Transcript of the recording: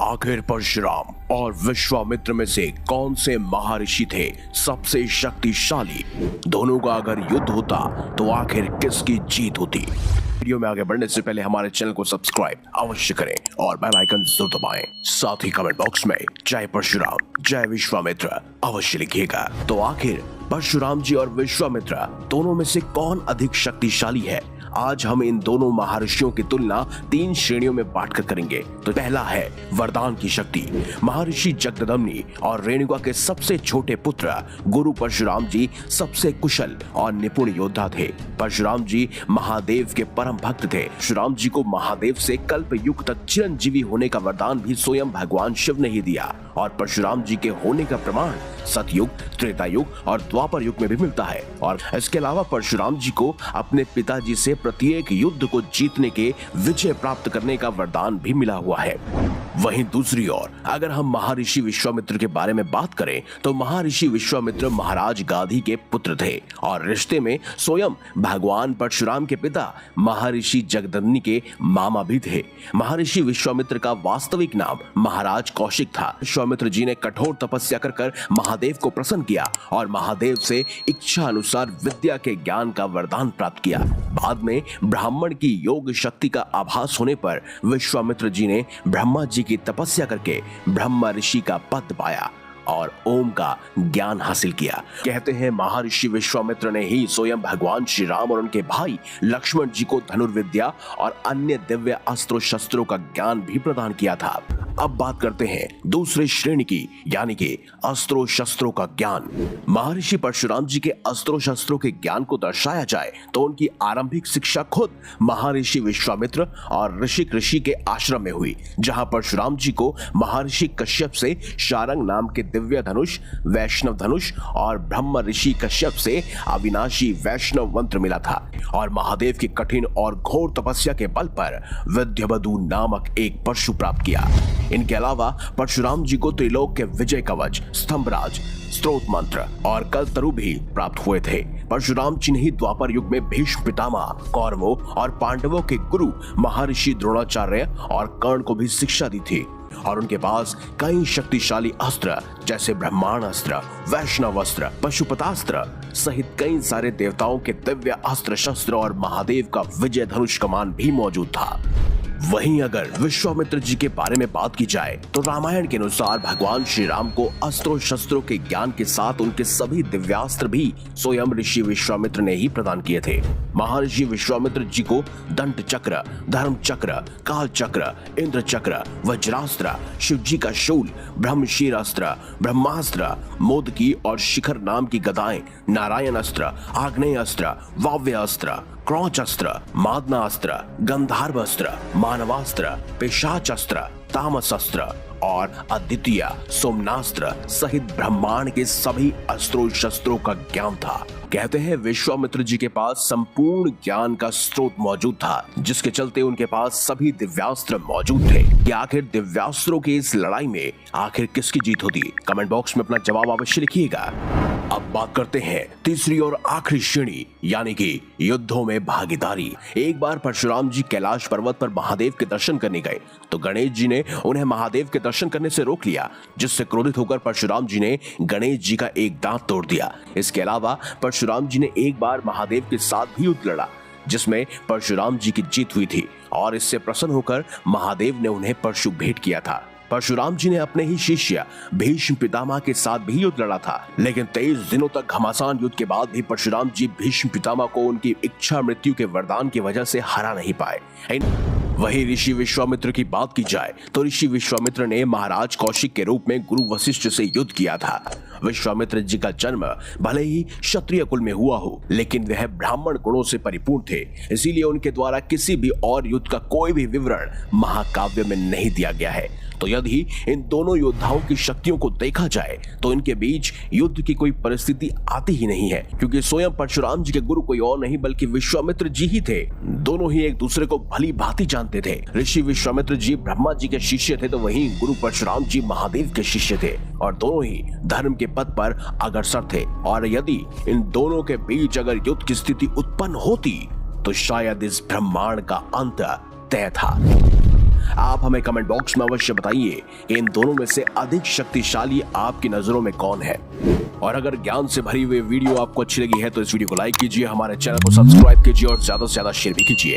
आखिर परशुराम और विश्वामित्र में से कौन से महर्षि थे सबसे शक्तिशाली? दोनों का अगर युद्ध होता तो आखिर किसकी जीत होती? वीडियो में आगे बढ़ने से पहले हमारे चैनल को सब्सक्राइब अवश्य करें और बेल आइकन जरूर दबाएं। साथ ही कमेंट बॉक्स में जय परशुराम जय विश्वामित्र अवश्य लिखिएगा। तो आखिर परशुराम जी और विश्वामित्र दोनों में से कौन अधिक शक्तिशाली है? आज हम इन दोनों महर्षियों की तुलना 3 श्रेणियों में बांटकर करेंगे। तो पहला है वरदान की शक्ति। महर्षि जगदम्नी और रेणुका के सबसे छोटे पुत्र गुरु परशुराम जी सबसे कुशल और निपुण योद्धा थे। परशुराम जी महादेव के परम भक्त थे। परशुराम जी को महादेव से कल्प युग तक चिरंजीवी होने का वरदान भी स्वयं भगवान शिव ने ही दिया और परशुराम जी के होने का प्रमाण सतयुग, त्रेता युग और द्वापर युग में भी मिलता है। और इसके अलावा परशुराम जी को अपने पिताजी से प्रत्येक युद्ध को जीतने के विजय प्राप्त करने का वरदान भी मिला हुआ है। वहीं दूसरी ओर अगर हम महर्षि विश्वामित्र के बारे में बात करें तो महर्षि विश्वामित्र महाराज गाधी के पुत्र थे और रिश्ते में स्वयं भगवान परशुराम के पिता महर्षि जगदम्नी के मामा भी थे। महर्षि विश्वामित्र का वास्तविक नाम महाराज कौशिक था। विश्वामित्र जी ने कठोर तपस्या कर महादेव को प्रसन्न किया और महादेव से इच्छा अनुसार विद्या के ज्ञान का वरदान प्राप्त किया। बाद में ब्राह्मण की योग शक्ति का आभास होने पर विश्वामित्र जी ने ब्रह्मा जी की तपस्या करके ब्रह्मा ऋषि का पद पाया और ओम का ज्ञान हासिल किया। कहते हैं महर्षि विश्वामित्र ने ही स्वयं भगवान श्री राम और उनके भाई लक्ष्मण जी को धनुर्विद्या और अन्य दिव्य अस्त्रों शस्त्रों का ज्ञान भी प्रदान किया था। अब बात करते हैं दूसरी श्रेणी की, यानी कि अस्त्रों शस्त्रों का ज्ञान। महर्षि परशुराम जी के अस्त्रों शस्त्रों के ज्ञान को दर्शाया जाए तो उनकी आरंभिक शिक्षा खुद महर्षि विश्वामित्र और ऋषि के आश्रम में हुई, जहां परशुराम जी को महर्षि कश्यप से शारंग नाम के दिव्य धनुष, वैष्णव धनुष और ब्रह्म ऋषि कश्यप से अविनाशी वैष्णव मंत्र मिला था और महादेव की कठिन और घोर तपस्या के बल पर विद्यावधु नामक एक परशु प्राप्त किया। इनके अलावा परशुराम जी को त्रिलोक के विजय कवच, स्तंभराज, स्त्रोत मंत्र और कलतरु भी प्राप्त हुए थे। परशुराम जी ने ही द्वापर युग में भीष्म पितामह, कौरवों और पांडवों के गुरु महर्षि द्रोणाचार्य और कर्ण को भी शिक्षा दी थी और उनके पास कई शक्तिशाली अस्त्र जैसे ब्रह्मांडास्त्र, वैष्णव अस्त्र, पशुपतास्त्र सहित कई सारे देवताओं के दिव्य अस्त्र शस्त्र और महादेव का विजय धनुष कमान भी मौजूद था। वहीं अगर विश्वामित्र जी के बारे में बात की जाए तो रामायण के अनुसार भगवान श्री राम को अस्त्रों शस्त्रों के ज्ञान के साथ उनके सभी दिव्यास्त्र भी स्वयं ऋषि विश्वामित्र ने ही प्रदान किए थे। महर्षि विश्वामित्र जी को दंड चक्र, धर्म चक्र, काल चक्र, इंद्र चक्र, वज्रास्त्र, शिव जी का शूल, ब्रह्मशीर अस्त्र, ब्रह्मास्त्र, मोदकी और शिखर नाम की गदाएं, नारायण अस्त्र, आग्नेय अस्त्र, वाव्य अस्त्र, क्रौच अस्त्र, मादना अस्त्र, गंधर्व अस्त्र, मानवास्त्र, पिशाच अस्त्र, तामस अस्त्र और अद्वितीय सोमनास्त्र सहित ब्रह्मांड के सभी अस्त्रों शस्त्रों का ज्ञान था। कहते हैं विश्वामित्र जी के पास संपूर्ण ज्ञान का स्रोत मौजूद था, जिसके चलते उनके पास सभी दिव्यास्त्र मौजूद थे। कि आखिर दिव्यास्त्रों की इस लड़ाई में आखिर किसकी जीत होती? कमेंट बॉक्स में अपना जवाब अवश्य लिखिएगा। अब बात करते हैं तीसरी और आखिरी श्रेणी, यानी कि युद्धों में भागीदारी। एक बार परशुराम जी कैलाश पर्वत पर महादेव के दर्शन करने गए तो गणेश जी ने उन्हें महादेव के दर्शन करने से रोक लिया, जिससे क्रोधित होकर परशुराम जी ने गणेश जी का एक दांत तोड़ दिया। इसके अलावा परशुराम जी ने एक बार महादेव के साथ भी युद्ध लड़ा, जिसमें परशुराम जी की जीत हुई थी और इससे प्रसन्न होकर महादेव ने उन्हें परशु भेंट किया था। परशुराम जी ने अपने ही शिष्य भीष्म पितामह के साथ भी युद्ध लड़ा था, लेकिन 23 दिनों तक घमासान युद्ध के बाद भी परशुराम जी भीष्म पितामह को उनकी इच्छा मृत्यु के वरदान की वजह से हरा नहीं पाए। वहीं ऋषि विश्वामित्र की बात की जाए तो ऋषि विश्वामित्र ने महाराज कौशिक के रूप में गुरु वशिष्ठ से युद्ध किया था। विश्वामित्र जी का जन्म भले ही क्षत्रिय कुल में हुआ हो, लेकिन वह ब्राह्मण गुणों से परिपूर्ण थे, इसीलिए उनके द्वारा किसी भी और युद्ध का कोई भी विवरण महाकाव्य में नहीं दिया गया है। तो यदि इन दोनों योद्धाओं की शक्तियों को देखा जाए तो इनके बीच युद्ध की कोई परिस्थिति आती ही नहीं है, क्योंकि स्वयं परशुराम जी के गुरु कोई और नहीं बल्कि विश्वामित्र जी ही थे। दोनों ही एक दूसरे को भली भांति जानते थे। ऋषि विश्वामित्र जी ब्रह्मा जी के शिष्य थे तो वहीं गुरु परशुराम जी महादेव के शिष्य थे और दोनों ही धर्म के पद पर अग्रसर थे। और यदि इन दोनों के बीच अगर युद्ध की स्थिति उत्पन्न होती तो शायद इस ब्रह्मांड का अंत तय था। आप हमें कमेंट बॉक्स में अवश्य बताइए इन दोनों में से अधिक शक्तिशाली आपकी नजरों में कौन है। और अगर ज्ञान से भरी हुई वीडियो आपको अच्छी लगी है तो इस वीडियो को लाइक कीजिए, हमारे चैनल को सब्सक्राइब कीजिए और ज्यादा से ज्यादा शेयर भी कीजिए।